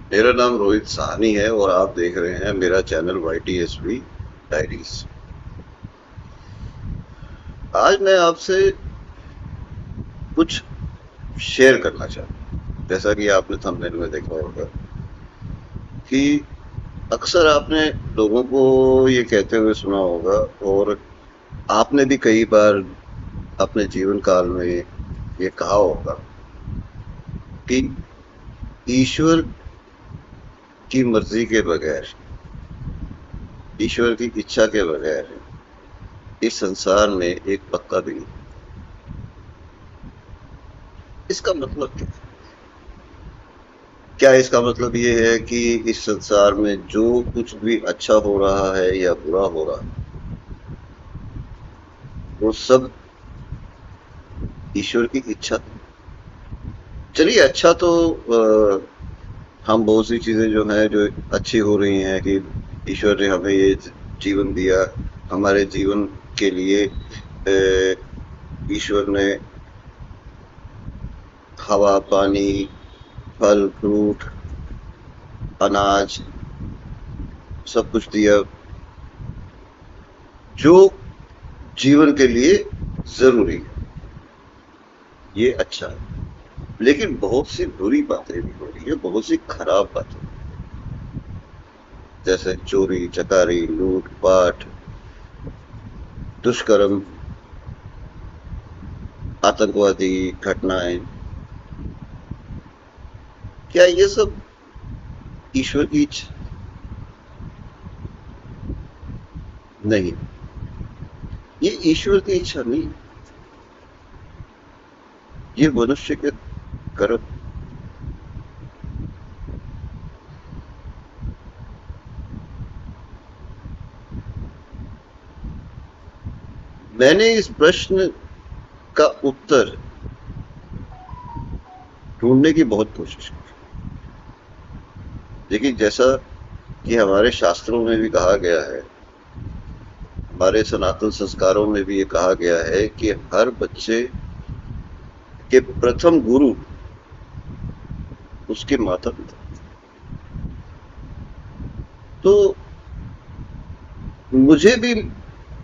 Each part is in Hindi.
मेरा नाम रोहित साहनी है और आप देख रहे हैं मेरा चैनल YTSV डायरीज। आज मैं आपसे कुछ शेयर करना चाहता हूँ। जैसा कि आपने थंबनेल में देखा होगा कि अक्सर आपने लोगों को ये कहते हुए सुना होगा और आपने भी कई बार अपने जीवन काल में ये कहा होगा कि ईश्वर की मर्जी के बगैर, ईश्वर की इच्छा के बगैर इस संसार में एक पत्ता भी नहीं। इसका मतलब क्या है? क्या इसका मतलब ये है कि इस संसार में जो कुछ भी अच्छा हो रहा है या बुरा हो रहा है वो सब ईश्वर की इच्छा? चलिए, अच्छा तो हम बहुत सी चीजें जो हैं जो अच्छी हो रही हैं कि ईश्वर ने हमें ये जीवन दिया। हमारे जीवन के लिए ईश्वर ने हवा, पानी, फल फ्रूट, अनाज सब कुछ दिया जो जीवन के लिए जरूरी है। ये अच्छा है, लेकिन बहुत सी बुरी बातें भी हो रही है, बहुत सी खराब बातें, जैसे चोरी चकारी, लूट पाट, दुष्कर्म, आतंकवादी घटनाएं। क्या ये सब ईश्वर की इच्छा? नहीं, ये ईश्वर की इच्छा नहीं, ये मनुष्य के कर्म। मैंने इस प्रश्न का उत्तर ढूंढने की बहुत कोशिश की, लेकिन जैसा कि हमारे शास्त्रों में भी कहा गया है, हमारे सनातन संस्कारों में भी ये कहा गया है कि हर बच्चे के प्रथम गुरु उसके माता पिता। तो मुझे भी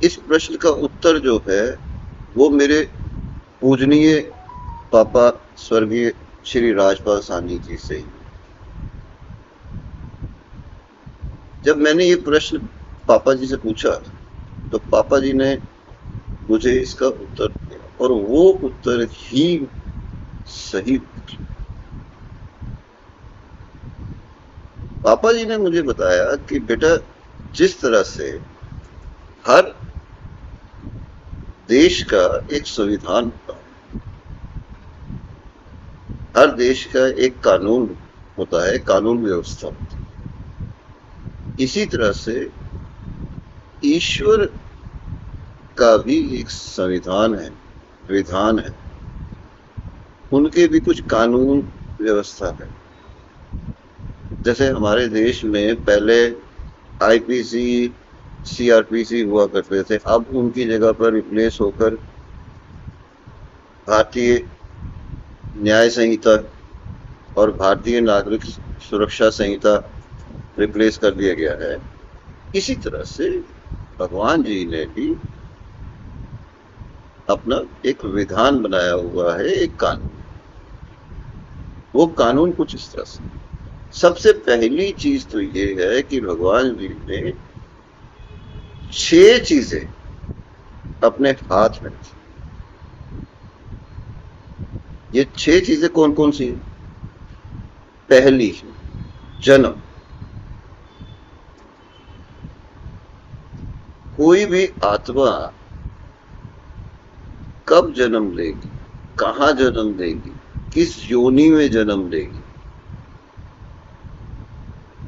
इस प्रश्न का उत्तर जो है वो मेरे पूजनीय पापा स्वर्गीय श्री राजपाल साहनी जी से ही। जब मैंने ये प्रश्न पापा जी से पूछा तो पापा जी ने मुझे इसका उत्तर दिया और वो उत्तर ही सही। पापा जी ने मुझे बताया कि बेटा, जिस तरह से हर देश का एक संविधान होता है, हर देश का एक कानून होता है, कानून व्यवस्था होती है, इसी तरह से ईश्वर का भी एक संविधान है, विधान है, उनके भी कुछ कानून व्यवस्था है। जैसे हमारे देश में पहले IPC CRPC हुआ करते थे, अब उनकी जगह पर रिप्लेस होकर भारतीय न्याय संहिता और भारतीय नागरिक सुरक्षा संहिता रिप्लेस कर दिया गया है। इसी तरह से भगवान जी ने भी अपना एक विधान बनाया हुआ है, एक कानून। वो कानून कुछ इस तरह से, सबसे पहली चीज तो ये है कि भगवान जी ने 6 चीजें अपने हाथ में रखी। ये 6 चीजें कौन कौन सी हैं? पहली, जन्म। कोई भी आत्मा कब जन्म लेगी, कहाँ जन्म लेगी, किस योनि में जन्म लेगी,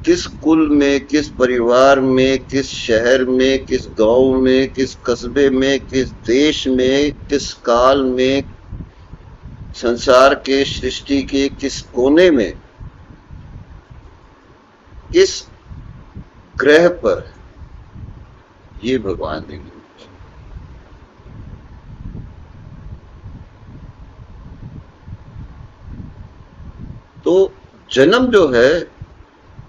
किस कुल में, किस परिवार में, किस शहर में, किस गांव में, किस कस्बे में, किस देश में, किस काल में, संसार के सृष्टि के किस कोने में, किस ग्रह पर, ये भगवान ने लिखा। तो जन्म जो है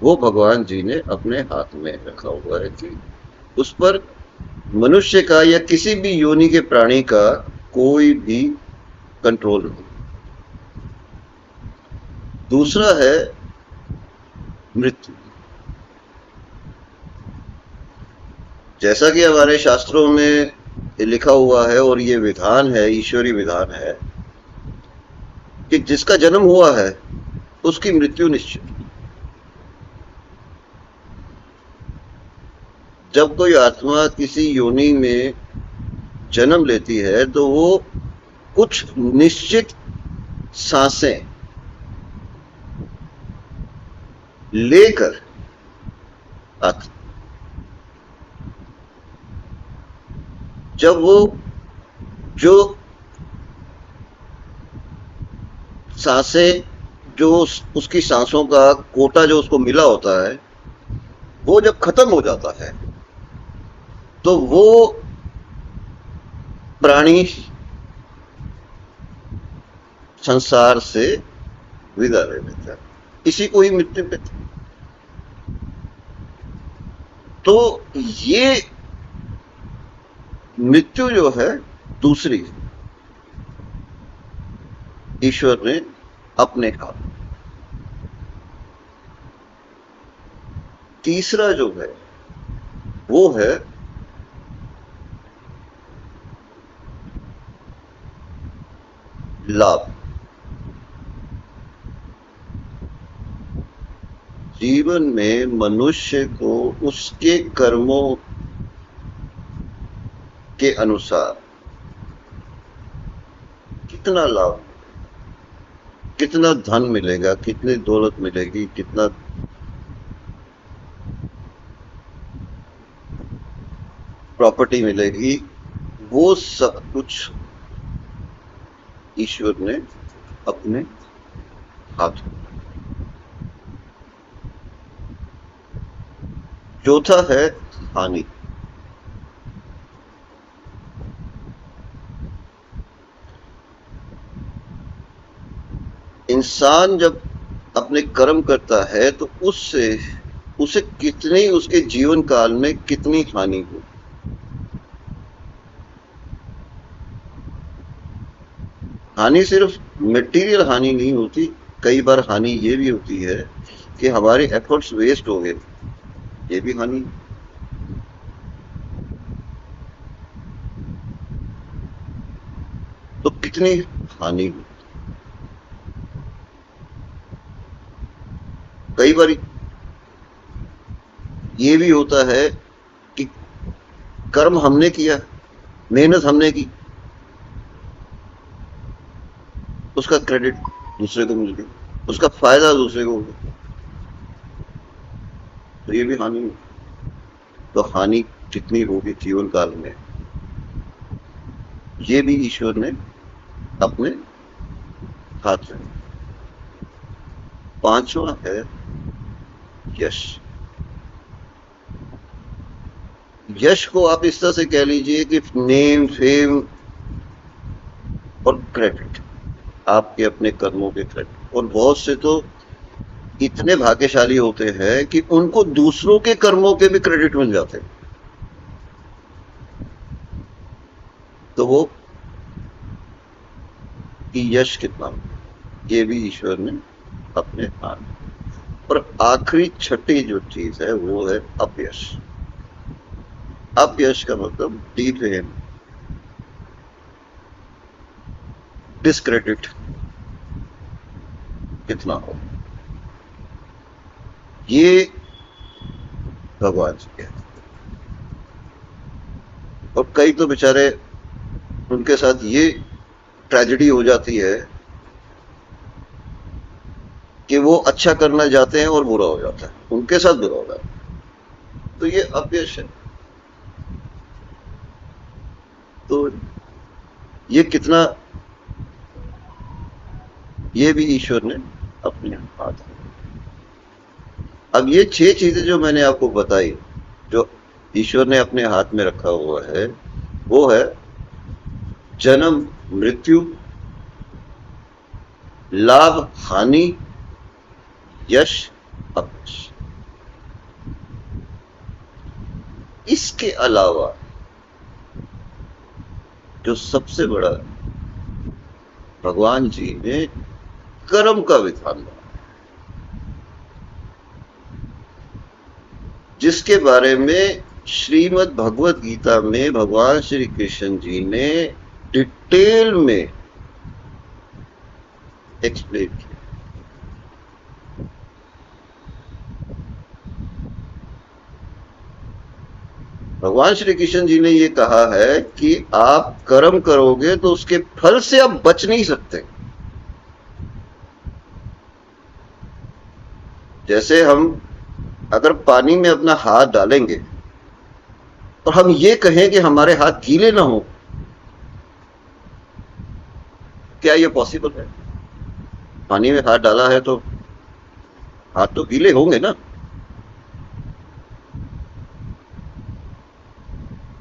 वो भगवान जी ने अपने हाथ में रखा हुआ है कि उस पर मनुष्य का या किसी भी योनि के प्राणी का कोई भी कंट्रोल नहीं। दूसरा है मृत्यु। जैसा कि हमारे शास्त्रों में लिखा हुआ है और ये विधान है, ईश्वरीय विधान है कि जिसका जन्म हुआ है उसकी मृत्यु निश्चित। जब कोई आत्मा किसी योनि में जन्म लेती है तो वो कुछ निश्चित सांसें लेकर आती। जब वो जो सांसें, जो उसकी सांसों का कोटा जो उसको मिला होता है, वो जब खत्म हो जाता है तो वो प्राणी संसार से विदा ले लेता है। इसी को ही मृत्यु कहते हैं। तो ये मृत्यु जो है दूसरी ईश्वर ने अपने हाथ। तीसरा जो है वो है लाभ। जीवन में मनुष्य को उसके कर्मों के अनुसार कितना लाभ, कितना धन मिलेगा, कितनी दौलत मिलेगी, कितना प्रॉपर्टी मिलेगी, वो सब कुछ ईश्वर ने अपने हाथ में। चौथा है हानि। इंसान जब अपने कर्म करता है तो उससे उसे कितनी, उसके जीवन काल में कितनी हानि हो। हानि सिर्फ मटेरियल हानि नहीं होती, कई बार हानि ये भी होती है कि हमारे एफर्ट्स वेस्ट हो गए, ये भी हानि। तो कितनी हानि हुई। कई बार ये भी होता है कि कर्म हमने किया, मेहनत हमने की, उसका क्रेडिट दूसरे को मिल गया, उसका फायदा दूसरे को हो गया, तो ये भी हानि है। तो हानि कितनी होगी जीवन काल में, ये भी ईश्वर ने अपने हाथ में। पांचवा है यश। यश को आप इस तरह से कह लीजिए कि नेम, फेम और क्रेडिट, आपके अपने कर्मों के क्रेडिट। और बहुत से तो इतने भाग्यशाली होते हैं कि उनको दूसरों के कर्मों के भी क्रेडिट मिल जाते हैं। तो वो कि यश कितना, ये भी ईश्वर ने अपने हाथ। और आखिरी छठी जो चीज है वो है अपयश। अपयश का मतलब डिफेम, डिस्क्रेडिट कितना हो, ये भगवान जी कहते। और कई तो बेचारे, उनके साथ ये ट्रेजेडी हो जाती है कि वो अच्छा करना जाते हैं और बुरा हो जाता है, उनके साथ बुरा हो जाता है। तो ये अपयश है। तो ये कितना, ये भी ईश्वर ने अपने हाथ में। अब ये 6 चीजें जो मैंने आपको बताई, जो ईश्वर ने अपने हाथ में रखा हुआ है, वो है जन्म, मृत्यु, लाभ, हानि, यश, अपयश। इसके अलावा जो सबसे बड़ा भगवान जी ने कर्म का विधान बनाया, जिसके बारे में श्रीमद् भगवत गीता में भगवान श्री कृष्ण जी ने डिटेल में एक्सप्लेन किया। भगवान श्री कृष्ण जी ने ये कहा है कि आप कर्म करोगे तो उसके फल से आप बच नहीं सकते। जैसे हम अगर पानी में अपना हाथ डालेंगे और हम ये कहें कि हमारे हाथ गीले ना हो, क्या ये पॉसिबल है? पानी में हाथ डाला है तो हाथ तो गीले होंगे ना।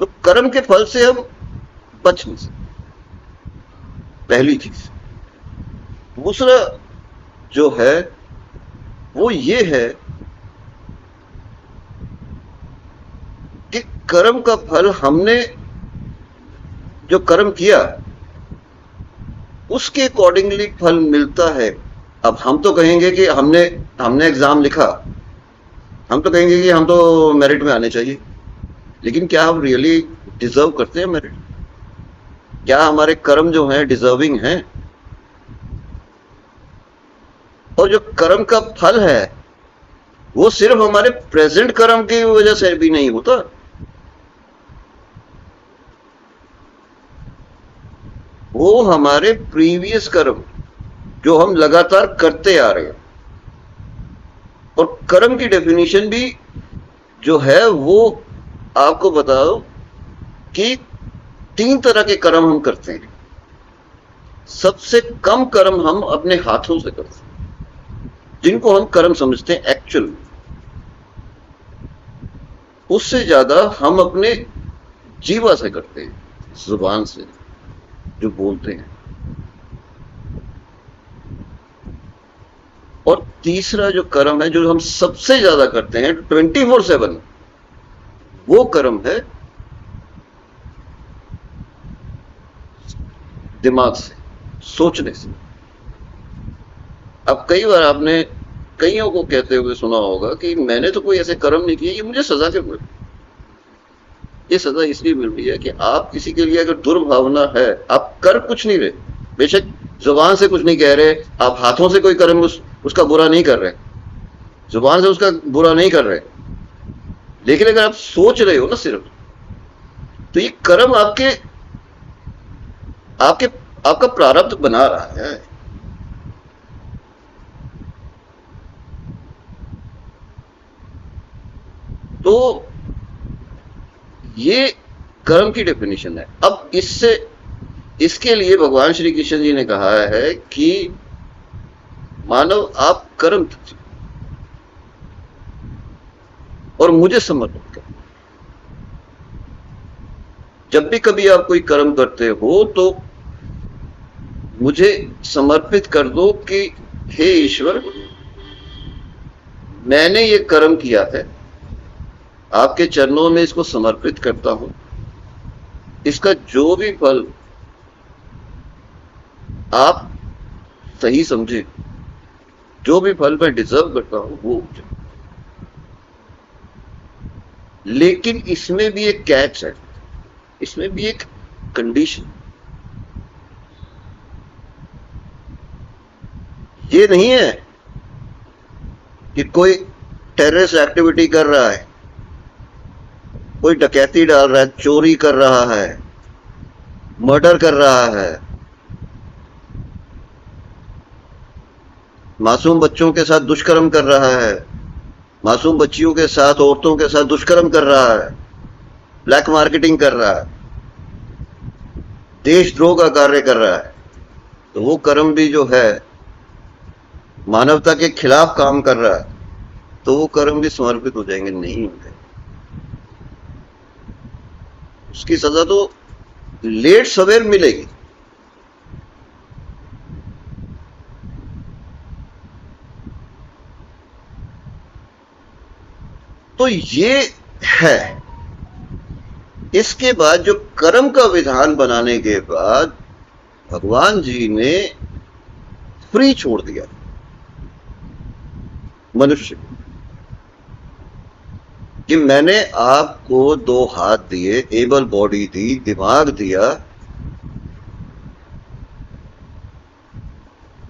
तो कर्म के फल से हम बच नहीं सकते, पहली चीज। दूसरा जो है वो ये है कि कर्म का फल हमने जो कर्म किया उसके अकॉर्डिंगली फल मिलता है। अब हम तो कहेंगे कि हमने एग्जाम लिखा, हम तो कहेंगे कि हम तो मेरिट में आने चाहिए, लेकिन क्या हम रियली डिजर्व करते हैं मेरिट? क्या हमारे कर्म जो हैं डिजर्विंग हैं? और जो कर्म का फल है वो सिर्फ हमारे प्रेजेंट कर्म की वजह से भी नहीं होता, वो हमारे प्रीवियस कर्म जो हम लगातार करते आ रहे हैं। और कर्म की डेफिनेशन भी जो है वो आपको बताओ कि 3 तरह के कर्म हम करते हैं। सबसे कम कर्म हम अपने हाथों से करते हैं, जिनको हम कर्म समझते हैं एक्चुअल। उससे ज्यादा हम अपने जीवा से करते हैं, जुबान से जो बोलते हैं। और तीसरा जो कर्म है जो हम सबसे ज्यादा करते हैं 24/7, वो कर्म है दिमाग से, सोचने से। अब कई बार आपने कईयों को कहते हुए सुना होगा कि मैंने तो कोई ऐसे कर्म नहीं किए, ये मुझे सजा क्यों मिल? ये सजा इसलिए मिल रही है कि आप किसी के लिए अगर दुर्भावना है, आप कर कुछ नहीं रहे, बेशक जुबान से कुछ नहीं कह रहे, आप हाथों से कोई कर्म उसका बुरा नहीं कर रहे, जुबान से उसका बुरा नहीं कर रहे, लेकिन अगर आप सोच रहे हो ना सिर्फ, तो ये कर्म आपके आपके आपका प्रारब्ध बना रहा है। तो ये कर्म की डेफिनेशन है। अब इसके लिए भगवान श्री कृष्ण जी ने कहा है कि मानव आप कर्म कीजिए और मुझे समर्पित करो। जब भी कभी आप कोई कर्म करते हो तो मुझे समर्पित कर दो कि हे ईश्वर, मैंने ये कर्म किया है, आपके चरणों में इसको समर्पित करता हूं। इसका जो भी फल आप सही समझे, जो भी फल मैं डिजर्व करता हूं वो मुझे। लेकिन इसमें भी एक कैच है, इसमें भी एक कंडीशन। ये नहीं है कि कोई टेररिस्ट एक्टिविटी कर रहा है, कोई डकैती डाल रहा है, चोरी कर रहा है, मर्डर कर रहा है, मासूम बच्चों के साथ दुष्कर्म कर रहा है, मासूम बच्चियों के साथ, औरतों के साथ दुष्कर्म कर रहा है, ब्लैक मार्केटिंग कर रहा है, देशद्रोह का कार्य कर रहा है, तो वो कर्म भी जो है मानवता के खिलाफ काम कर रहा है, तो वो कर्म भी समर्पित हो जाएंगे? नहीं होंगे। उसकी सजा तो लेट सवेर मिलेगी। तो ये है इसके बाद जो कर्म का विधान बनाने के बाद भगवान जी ने फ्री छोड़ दिया मनुष्य को, कि मैंने आपको 2 हाथ दिए, एबल बॉडी दी, दिमाग दिया,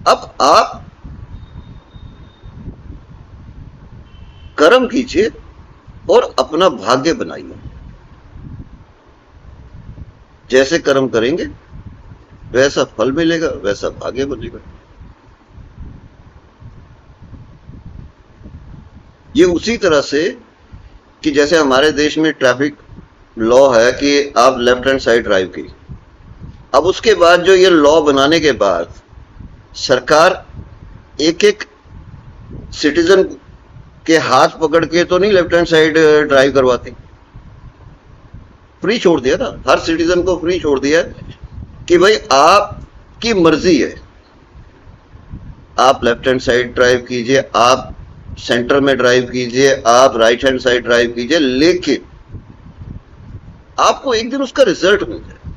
अब आप कर्म कीजिए और अपना भाग्य बनाइए। जैसे कर्म करेंगे वैसा फल मिलेगा, वैसा भाग्य बनेगा। ये उसी तरह से कि जैसे हमारे देश में ट्रैफिक लॉ है कि आप लेफ्ट हैंड साइड ड्राइव की, अब उसके बाद जो ये लॉ बनाने के बाद सरकार एक एक सिटीजन के हाथ पकड़ के तो नहीं लेफ्ट हैंड साइड ड्राइव करवाती, फ्री छोड़ दिया ना, हर सिटीजन को फ्री छोड़ दिया कि भाई आपकी मर्जी है, आप लेफ्ट हैंड साइड ड्राइव कीजिए, आप सेंटर में ड्राइव कीजिए, आप राइट हैंड साइड ड्राइव कीजिए, लेकिन आपको एक दिन उसका रिजल्ट मिल जाए।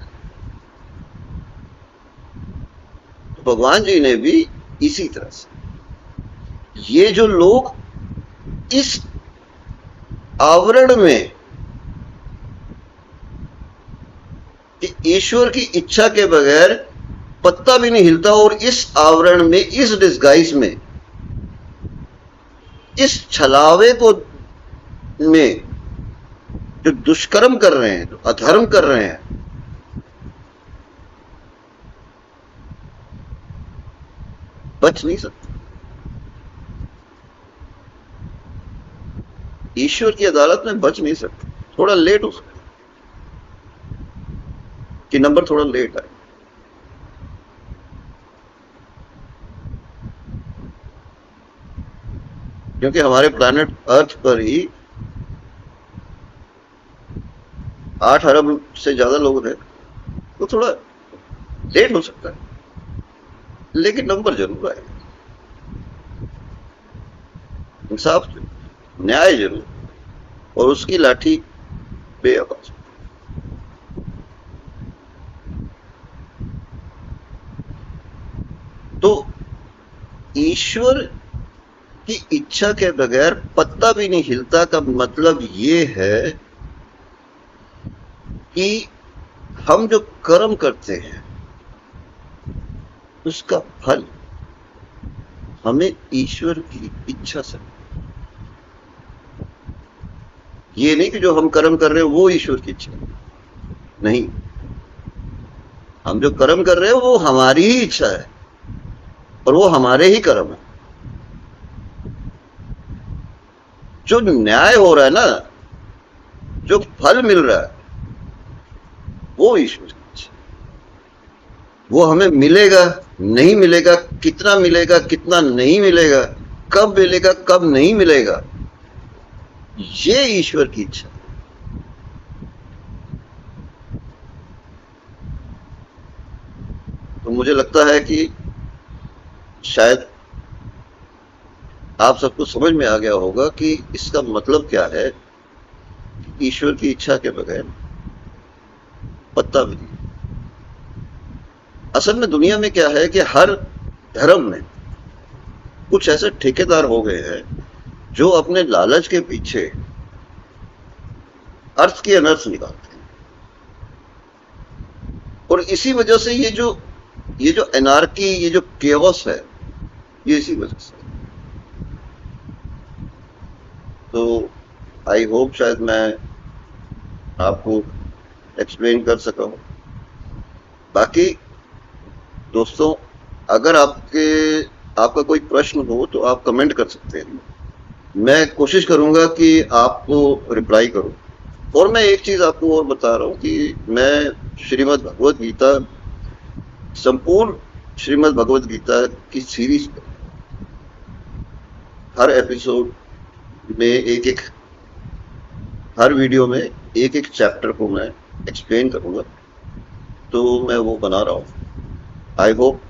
तो भगवान जी ने भी इसी तरह से, ये जो लोग इस आवरण में कि ईश्वर की इच्छा के बगैर पत्ता भी नहीं हिलता, और इस आवरण में, इस डिस्गाइज में, इस छलावे को में जो दुष्कर्म कर रहे हैं, जो अधर्म कर रहे हैं, बच नहीं सकते। ईश्वर की अदालत में बच नहीं सकते। थोड़ा लेट हो सकता कि नंबर थोड़ा लेट आए, क्योंकि हमारे प्लैनेट अर्थ पर ही 8 अरब से ज्यादा लोग हैं, तो थोड़ा लेट हो सकता है, लेकिन नंबर जरूर आएगा। इंसाफ, न्याय जरूर, और उसकी लाठी बेआवाज। तो ईश्वर की इच्छा के बगैर पत्ता भी नहीं हिलता का मतलब ये है कि हम जो कर्म करते हैं उसका फल हमें ईश्वर की इच्छा से, ये नहीं कि जो हम कर्म कर रहे हैं वो ईश्वर की इच्छा नहीं, हम जो कर्म कर रहे हैं वो हमारी ही इच्छा है और वो हमारे ही कर्म है। जो न्याय हो रहा है ना, जो फल मिल रहा है, वो ईश्वर की इच्छा, वो हमें मिलेगा नहीं मिलेगा, कितना मिलेगा कितना नहीं मिलेगा, कब मिलेगा कब नहीं मिलेगा, ये ईश्वर की इच्छा। तो मुझे लगता है कि शायद आप सबको समझ में आ गया होगा कि इसका मतलब क्या है, ईश्वर की इच्छा के बगैर पत्ता भी नहीं। असल में दुनिया में क्या है कि हर धर्म में कुछ ऐसे ठेकेदार हो गए हैं जो अपने लालच के पीछे अर्थ की अनर्थ निकालते हैं, और इसी वजह से ये जो एनार्की, ये जो केओस है, ये इसी वजह से। तो आई होप शायद मैं आपको एक्सप्लेन कर सका हूं। बाकी दोस्तों, अगर आपका कोई प्रश्न हो तो आप कमेंट कर सकते हैं, मैं कोशिश करूंगा कि आपको रिप्लाई करूं। और मैं एक चीज आपको और बता रहा हूं कि मैं श्रीमद् भगवद गीता, संपूर्ण श्रीमद् भगवद गीता की सीरीज पर हर एपिसोड में हर वीडियो में एक एक चैप्टर को मैं एक्सप्लेन करूंगा, तो मैं वो बना रहा हूं। आई होप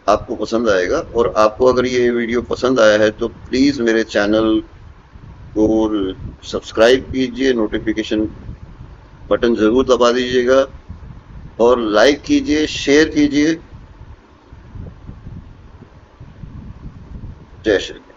आपको पसंद आएगा, और आपको अगर ये वीडियो पसंद आया है तो प्लीज मेरे चैनल को सब्सक्राइब कीजिए, नोटिफिकेशन बटन जरूर दबा दीजिएगा और लाइक कीजिए, शेयर कीजिए। जय श्री कृष्ण।